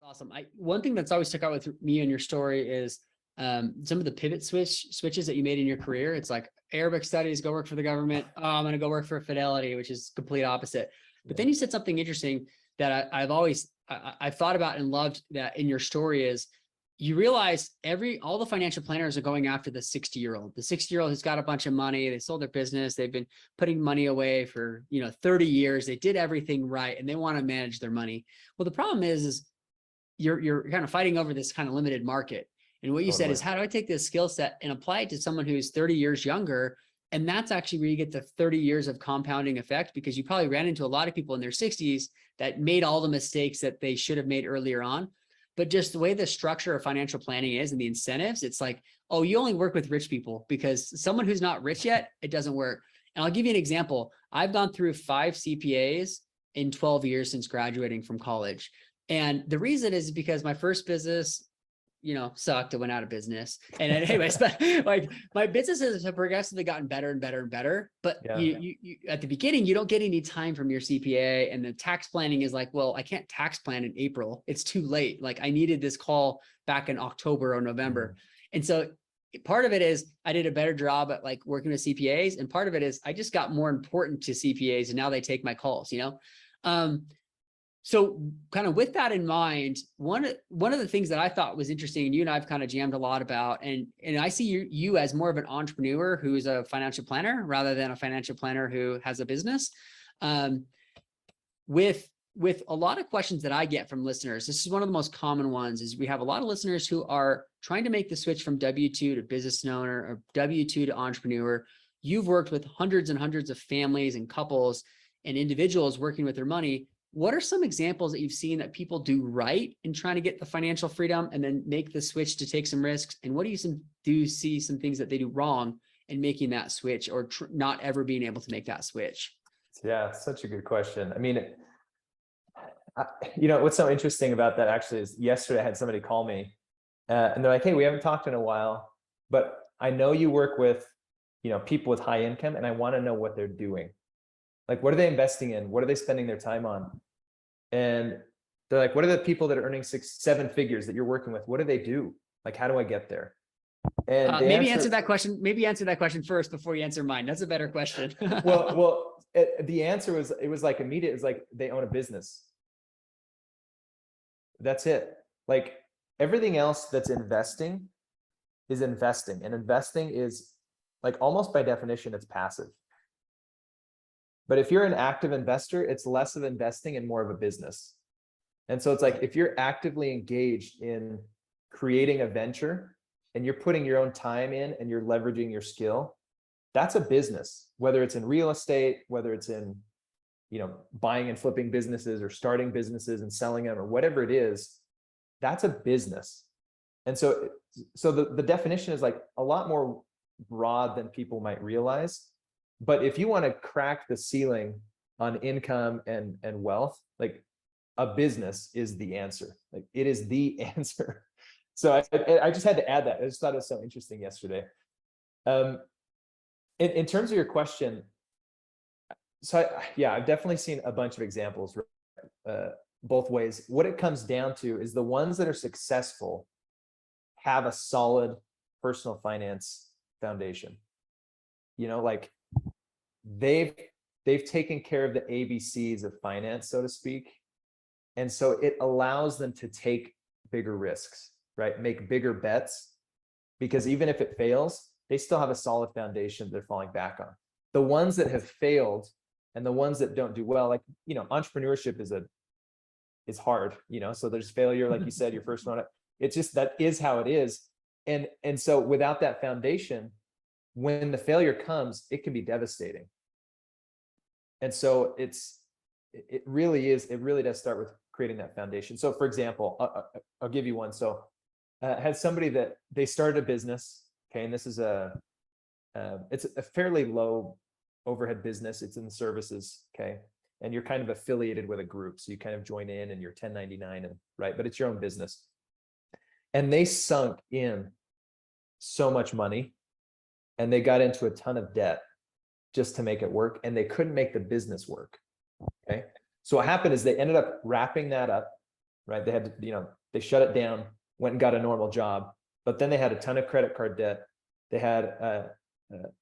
Awesome. One thing that's always stuck out with me in your story is some of the pivot switches that you made in your career. It's like Arabic studies, go work for the government. Oh, I'm going to go work for Fidelity, which is complete opposite. But then you said something interesting that I've thought about and loved that in your story is you realize all the financial planners are going after the 60-year-old, who's got a bunch of money. They sold their business. They've been putting money away for, 30 years. They did everything right and they want to manage their money. Well, the problem is you're kind of fighting over this kind of limited market. And what you said is, how do I take this skill set and apply it to someone who's 30 years younger? And that's actually where you get the 30 years of compounding effect, because you probably ran into a lot of people in their 60s that made all the mistakes that they should have made earlier on. But just the way the structure of financial planning is and the incentives, it's like, oh, you only work with rich people, because someone who's not rich yet, it doesn't work. And I'll give you an example. I've gone through 5 CPAs in 12 years since graduating from college. And the reason is because my first business, sucked. It went out of business. And anyways, but like my businesses have progressively gotten better and better and better. But you at the beginning, you don't get any time from your CPA, and the tax planning is like, well, I can't tax plan in April. It's too late. Like I needed this call back in October or November. And so part of it is I did a better job at like working with CPAs. And part of it is I just got more important to CPAs and now they take my calls, So kind of with that in mind, one of the things that I thought was interesting, and you and I've kind of jammed a lot about, and I see you as more of an entrepreneur who's a financial planner rather than a financial planner who has a business. With a lot of questions that I get from listeners, this is one of the most common ones, is we have a lot of listeners who are trying to make the switch from W-2 to business owner or W-2 to entrepreneur. You've worked with hundreds and hundreds of families and couples and individuals working with their money. What are some examples that you've seen that people do right in trying to get the financial freedom and then make the switch to take some risks? And what do you see some things that they do wrong in making that switch, or not ever being able to make that switch? Yeah, such a good question. I mean, what's so interesting about that actually is yesterday I had somebody call me and they're like, hey, we haven't talked in a while, but I know you work with, people with high income, and I want to know what they're doing. Like, what are they investing in? What are they spending their time on? And they're like, what are the people that are earning 6-7 figures that you're working with? What do they do? Like, how do I get there? And maybe answer that question. Maybe answer that question first before you answer mine. That's a better question. The answer was, it was like immediate. It was like, they own a business. That's it. Like everything else that's investing is investing, and investing is like, almost by definition, it's passive. But if you're an active investor, it's less of investing and more of a business. And so it's like, if you're actively engaged in creating a venture and you're putting your own time in and you're leveraging your skill, that's a business, whether it's in real estate, whether it's in, buying and flipping businesses or starting businesses and selling them or whatever it is, that's a business. And so the definition is like a lot more broad than people might realize. But if you want to crack the ceiling on income and wealth, like a business is the answer. Like it is the answer. So I just had to add that. I just thought it was so interesting yesterday. In terms of your question, so I've definitely seen a bunch of examples both ways. What it comes down to is the ones that are successful have a solid personal finance foundation. Like they've taken care of the ABCs of finance, so to speak. And so it allows them to take bigger risks, right? Make bigger bets, because even if it fails, they still have a solid foundation they're falling back on. The ones that have failed and the ones that don't do well, like, entrepreneurship is hard, so there's failure, like you said, your first one, it's just, that is how it is. And so without that foundation, when the failure comes, it can be devastating. And so it really does start with creating that foundation. So for example, I'll give you one. So had somebody that they started a business. Okay. And this is it's a fairly low overhead business. It's in the services. Okay. And you're kind of affiliated with a group. So you kind of join in and you're 1099 right. But it's your own business. And they sunk in so much money and they got into a ton of debt just to make it work, and they couldn't make the business work. Okay. So what happened is they ended up wrapping that up right? They had to, they shut it down, went and got a normal job, but then they had a ton of credit card debt. They had a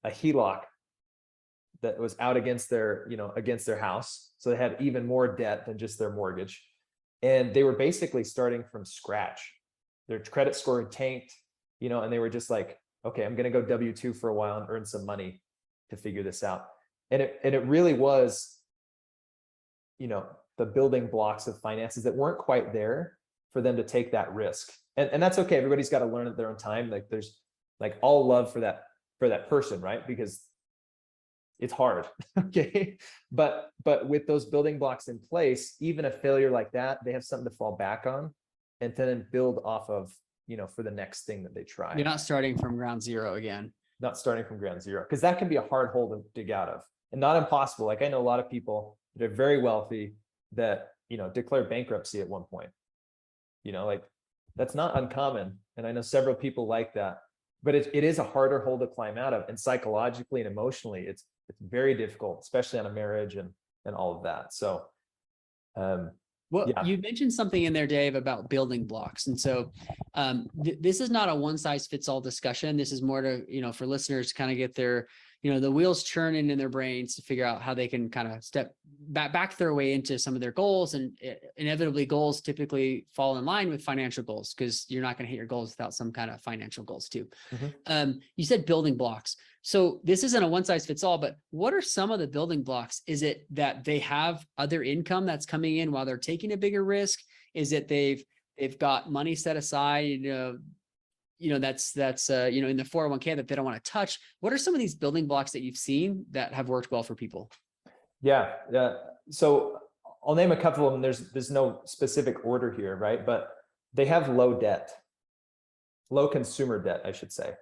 HELOC that was out against their house. So they had even more debt than just their mortgage. And they were basically starting from scratch. Their credit score had tanked, and they were just like, okay, I'm going to go W-2 for a while and earn some money to figure this out. And it really was, the building blocks of finances that weren't quite there for them to take that risk. And that's okay. Everybody's got to learn at their own time. Like there's like all love for that person, right? Because it's hard. Okay. But with those building blocks in place, even a failure like that, they have something to fall back on and to then build off of, for the next thing that they try. You're not starting from ground zero again. Not starting from ground zero, because that can be a hard hole to dig out of, and not impossible. Like I know a lot of people that are very wealthy that, declare bankruptcy at one point, like that's not uncommon. And I know several people like that, but it is a harder hole to climb out of. And psychologically and emotionally, it's very difficult, especially on a marriage and all of that. So, well, yeah. you mentioned something in there, Dave, about building blocks. And so this is not a one size fits all discussion. This is more to, for listeners to kind of get their, the wheels churning in their brains to figure out how they can kind of step back their way into some of their goals. And inevitably goals typically fall in line with financial goals, because you're not going to hit your goals without some kind of financial goals too. Mm-hmm. You said building blocks. So this isn't a one size fits all, but what are some of the building blocks? Is it that they have other income that's coming in while they're taking a bigger risk? Is it they've got money set aside, that's in the 401k that they don't want to touch? What are some of these building blocks that you've seen that have worked well for people? Yeah. So I'll name a couple of them. There's no specific order here, right? But they have low consumer debt, I should say.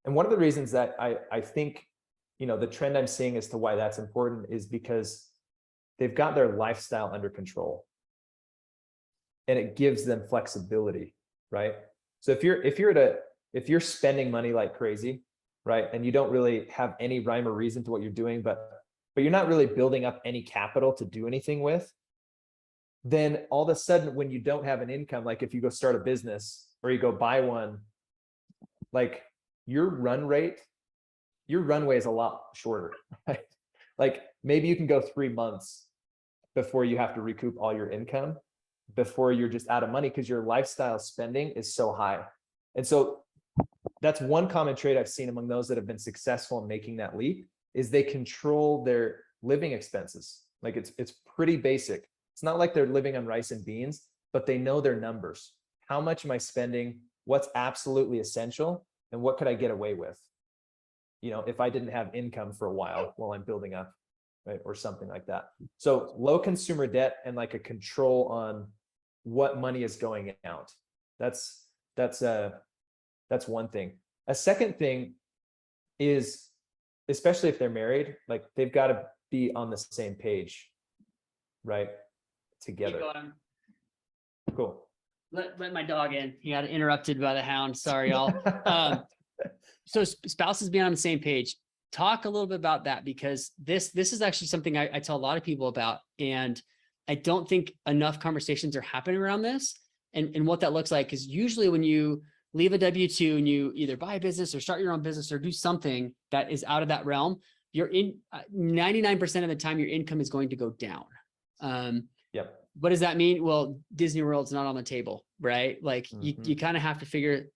And one of the reasons that I think, the trend I'm seeing as to why that's important is because they've got their lifestyle under control, and it gives them flexibility, right? So if you're spending money like crazy, right, and you don't really have any rhyme or reason to what you're doing, but you're not really building up any capital to do anything with, then all of a sudden when you don't have an income, like if you go start a business or you go buy one, like your runway is a lot shorter, right? Like maybe you can go 3 months before you have to recoup all your income, before you're just out of money because your lifestyle spending is so high. And so that's one common trait I've seen among those that have been successful in making that leap, is they control their living expenses. Like it's pretty basic. It's not like they're living on rice and beans, but they know their numbers. How much am I spending? What's absolutely essential? And what could I get away with? If I didn't have income for a while I'm building up, right? Or something like that. So low consumer debt and like a control on what money is going out. That's one thing. A second thing is, especially if they're married, like they've got to be on the same page, right? Together. Cool. Let my dog in. He got interrupted by the hound. Sorry, y'all. So spouses being on the same page. Talk a little bit about that, because this is actually something I tell a lot of people about, and I don't think enough conversations are happening around this and what that looks like. Because usually when you leave a W-2 and you either buy a business or start your own business or do something that is out of that realm, you're in 99% of the time your income is going to go down. Yep. What does that mean? Well, Disney World's not on the table, right? Like you kind of have to figure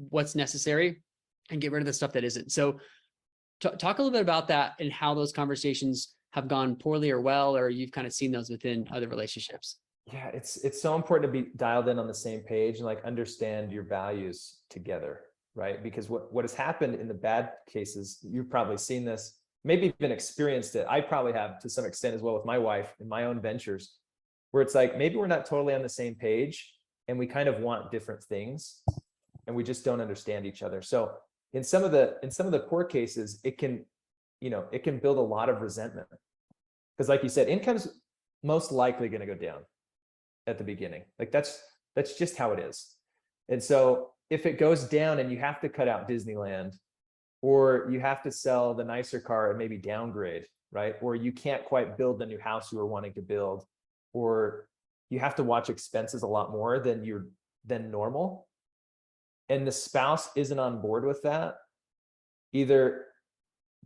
what's necessary and get rid of the stuff that isn't. So talk a little bit about that and how those conversations have gone poorly or well, or you've kind of seen those within other relationships. Yeah, it's so important to be dialed in on the same page and like understand your values together, right? Because what has happened in the bad cases, you've probably seen this, maybe even experienced it. I probably have to some extent as well with my wife in my own ventures, where it's like maybe we're not totally on the same page and we kind of want different things and we just don't understand each other. So in some of the poor cases, it can build a lot of resentment, because like you said, income's most likely going to go down at the beginning. Like that's just how it is. And so if it goes down and you have to cut out Disneyland, or you have to sell the nicer car and maybe downgrade, right? Or you can't quite build the new house you were wanting to build, or you have to watch expenses a lot more than normal. And the spouse isn't on board with that. Either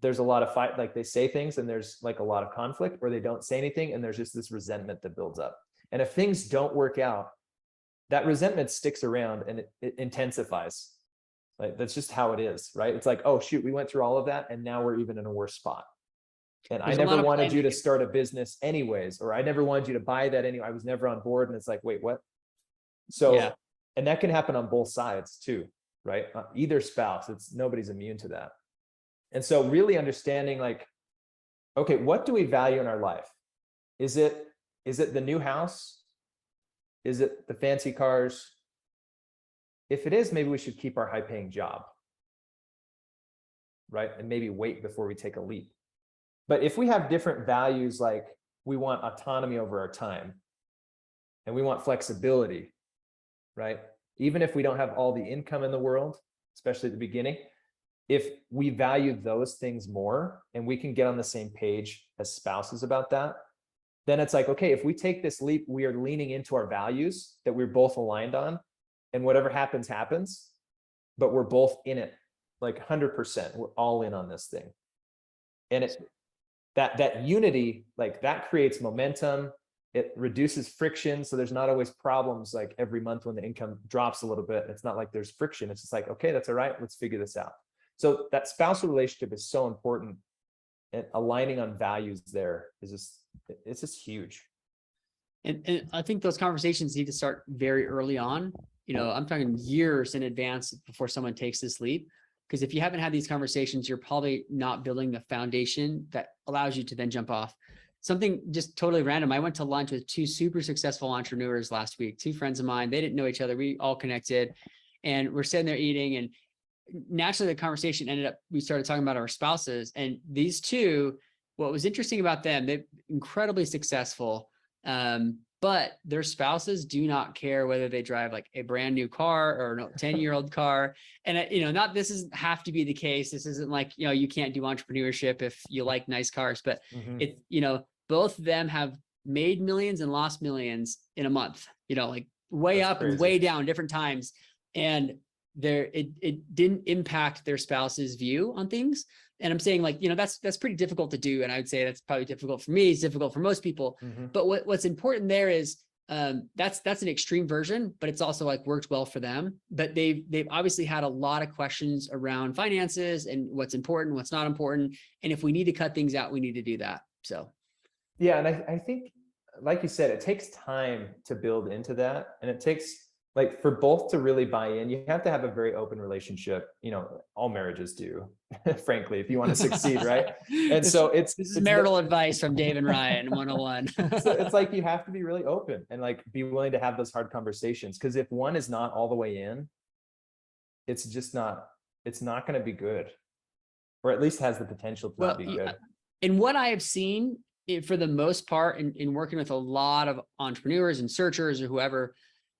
there's a lot of fight, like they say things and there's like a lot of conflict, or they don't say anything and there's just this resentment that builds up. And if things don't work out, that resentment sticks around and it intensifies. Like that's just how it is, right? It's like, oh shoot, we went through all of that and now we're even in a worse spot. And I never wanted you to start a business anyways, or I never wanted you to buy that anyway. I was never on board. And it's like, wait, what? So, and that can happen on both sides too, right? Either spouse, nobody's immune to that. And so really understanding like, okay, what do we value in our life? Is it the new house? Is it the fancy cars? If it is, maybe we should keep our high paying job, right? And maybe wait before we take a leap. But if we have different values, like we want autonomy over our time and we want flexibility, right? Even if we don't have all the income in the world, especially at the beginning, if we value those things more and we can get on the same page as spouses about that, then it's like, okay, if we take this leap, we are leaning into our values that we're both aligned on, and whatever happens, happens, but we're both in it, like 100%, we're all in on this thing. And it's that unity, like that creates momentum. It reduces friction. So there's not always problems like every month when the income drops a little bit. It's not like there's friction. It's just like, okay, that's all right. Let's figure this out. So that spousal relationship is so important, and aligning on values there is it's just huge. And I think those conversations need to start very early on. You know, I'm talking years in advance before someone takes this leap. Because if you haven't had these conversations, you're probably not building the foundation that allows you to then jump off. Something just totally random. I went to lunch with two super successful entrepreneurs last week, two friends of mine. They didn't know each other. We all connected and we're sitting there eating, and naturally the conversation ended up, we started talking about our spouses, and these two, what was interesting about them, they're incredibly successful. But their spouses do not care whether they drive like a brand new car or a 10-year-old car. And, you know, this doesn't have to be the case. This isn't like, you know, you can't do entrepreneurship if you like nice cars, but it's, you know, both of them have made millions and lost millions in a month, you know, like way up and way down different times. And it didn't impact their spouse's view on things. And I'm saying, like, you know, that's pretty difficult to do. And I would say that's probably difficult for me. It's difficult for most people. But what's important there is that's an extreme version, but it's also like worked well for them. But they've obviously had a lot of questions around finances and what's important, what's not important. And if we need to cut things out, we need to do that. So. Yeah. And I think, like you said, it takes time to build into that. And it takes, like, for both to really buy in, you have to have a very open relationship. You know, all marriages do, frankly, if you want to succeed, right? And so this is marital advice from Dave and Ryan 101. So it's like, you have to be really open and like be willing to have those hard conversations. Because if one is not all the way in, it's not going to be good, or at least has the potential to not be good. And what I have seen, for the most part, in working with a lot of entrepreneurs and searchers or whoever,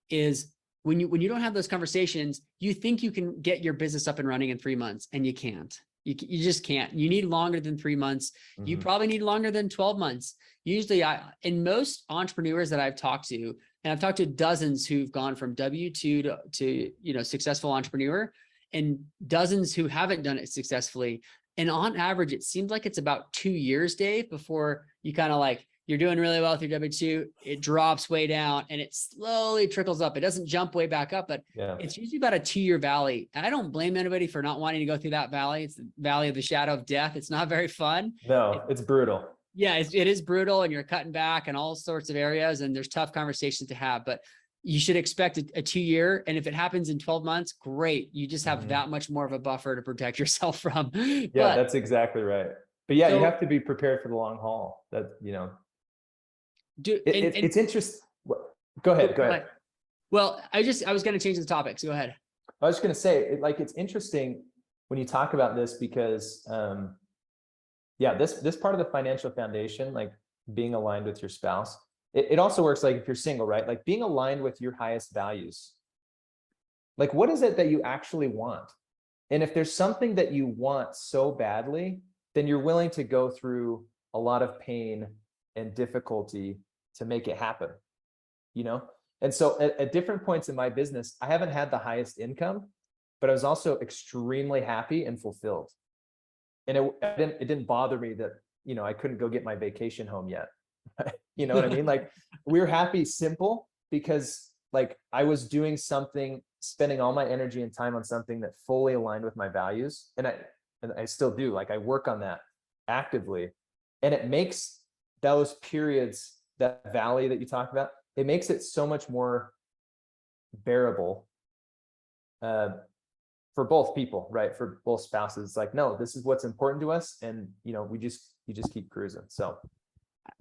is when you don't have those conversations, you think you can get your business up and running in 3 months, and you can't. You just can't. You need longer than 3 months. You probably need longer than 12 months. Usually, in most entrepreneurs that I've talked to, and I've talked to dozens who've gone from W-2 to you know, successful entrepreneur, and dozens who haven't done it successfully. And on average, it seems like it's about 2 years, Dave, before you kind of like, you're doing really well with your W-2, it drops way down and it slowly trickles up. It doesn't jump way back up, but it's usually about a 2-year valley. And I don't blame anybody for not wanting to go through that valley. It's the valley of the shadow of death. It's not very fun. No, it's brutal. Yeah, it is brutal, and you're cutting back in all sorts of areas, and there's tough conversations to have, but you should expect a 2-year. And if it happens in 12 months, great. You just have that much more of a buffer to protect yourself from. Yeah, that's exactly right. But yeah, you have to be prepared for the long haul. That, you know, it's interesting. Go ahead. Well, I was going to change the topic, so go ahead. I was just going to say, it's interesting when you talk about this, because this part of the financial foundation, like being aligned with your spouse, it also works like if you're single, right? Like being aligned with your highest values. Like, what is it that you actually want? And if there's something that you want so badly, then you're willing to go through a lot of pain and difficulty to make it happen. you know? And so at different points in my business, I haven't had the highest income, but I was also extremely happy and fulfilled. And it didn't bother me that, you know, I couldn't go get my vacation home yet. You know what I mean? Like, we were happy simple because like I was doing something, spending all my energy and time on something that fully aligned with my values. And I still do, like, I work on that actively. And it makes those periods, that valley that you talk about, it makes it so much more bearable for both people, right? For both spouses. It's like, no, this is what's important to us. And, you know, you just keep cruising. So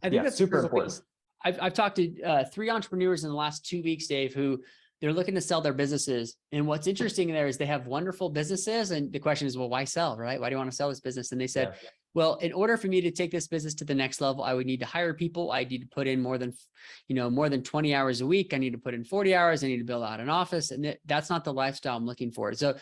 I think yeah, that's super critical important. piece. I've talked to 3 entrepreneurs in the last 2 weeks, Dave, who they're looking to sell their businesses. And what's interesting there is they have wonderful businesses. And the question is, well, why sell, right? Why do you want to sell this business? And they said, Yeah. well, in order for me to take this business to the next level, I would need to hire people. I need to put in more than 20 hours a week. I need to put in 40 hours. I need to build out an office. And that's not the lifestyle I'm looking for. So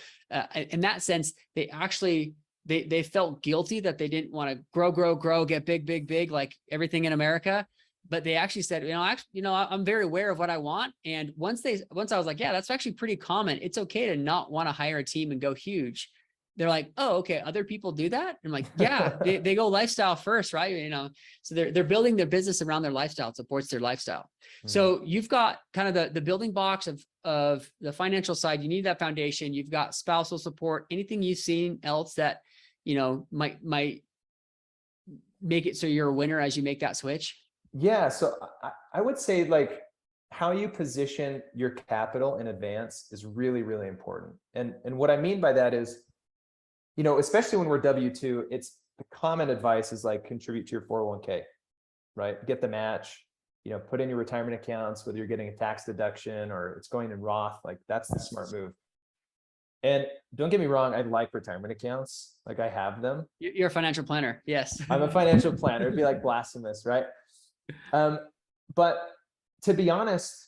in that sense, they actually, they felt guilty that they didn't want to grow, get big, like everything in America. But they actually said, I'm very aware of what I want. And once I was like, yeah, that's actually pretty common. It's okay to not want to hire a team and go huge. They're like, oh, okay, other people do that. I'm like, yeah, they go lifestyle first, right? So they're building their business around their lifestyle. It supports their lifestyle. So you've got kind of the building blocks of the financial side. You need that foundation. You've got spousal support. Anything you've seen else that, might make it so you're a winner as you make that switch? Yeah. So I would say, like, how you position your capital in advance is really, really important. And what I mean by that is, especially when we're W-2, it's the common advice is like, contribute to your 401k, right? Get the match, put in your retirement accounts, whether you're getting a tax deduction or it's going in Roth, like that's the smart move. And don't get me wrong, I like retirement accounts. Like, I have them. You're a financial planner. Yes. I'm a financial planner. It'd be like blasphemous, right? But to be honest,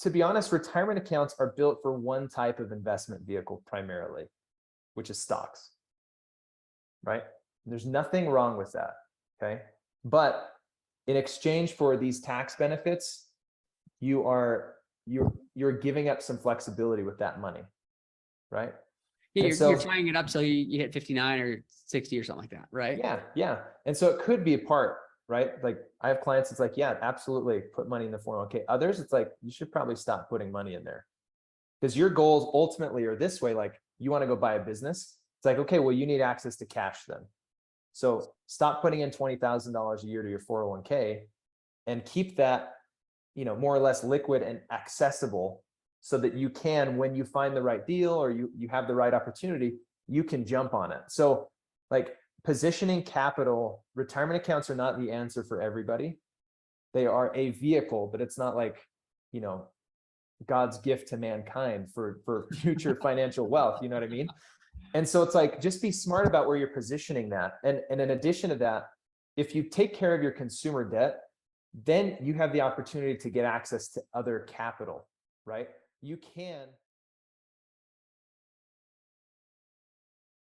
retirement accounts are built for one type of investment vehicle primarily, which is stocks, right? There's nothing wrong with that, okay? But in exchange for these tax benefits, you're giving up some flexibility with that money, right? Yeah, And you're tying it up so you hit 59 or 60 or something like that, right? Yeah. And so it could be a part, right? Like, I have clients, it's like, yeah, absolutely, put money in the 401k. Others, it's like, you should probably stop putting money in there because your goals ultimately are this way. Like, you want to go buy a business. It's like, okay, well, you need access to cash then. So stop putting in $20,000 a year to your 401k and keep that, more or less liquid and accessible so that you can, when you find the right deal or you have the right opportunity, you can jump on it. So, like, positioning capital, retirement accounts are not the answer for everybody. They are a vehicle, but it's not like, God's gift to mankind for future financial wealth. You know what I mean? And so it's like, just be smart about where you're positioning that. And in addition to that, if you take care of your consumer debt, then you have the opportunity to get access to other capital, right? You can